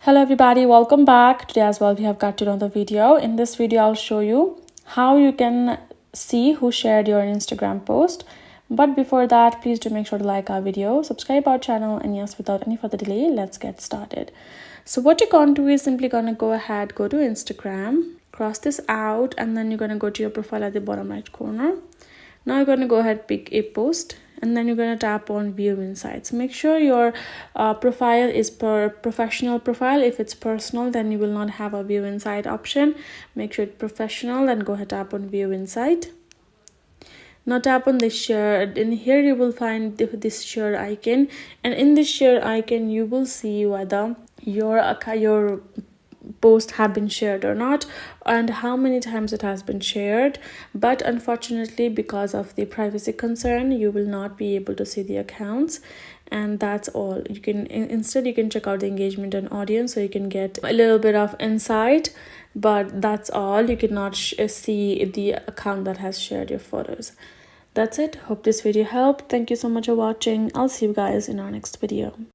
Hello everybody, welcome back. Today as well we have got to another video. In this video I'll show you how you can see who shared your Instagram post. But before that, please do make sure to like our video, subscribe our channel, and yes, without any further delay, let's get started. So what you're going to do is simply going to go ahead, go to Instagram, cross this out, and then you're going to go to your profile at the bottom right corner. Now you're going to go ahead, pick a post, and then you're going to tap on view insights. Make sure your profile is per professional profile. If it's personal, then you will not have a view insight option. Make sure it's professional, then go ahead, tap on view insight. Now tap on this share. In here you will find this share icon, and in this share icon you will see whether your post have been shared or not and how many times it has been shared. But unfortunately, because of the privacy concern, you will not be able to see the accounts, and that's all. You can instead you can check out the engagement and audience, so you can get a little bit of insight, but that's all. You cannot see the account that has shared your photos. That's it. Hope this video helped. Thank you so much for watching. I'll see you guys in our next video.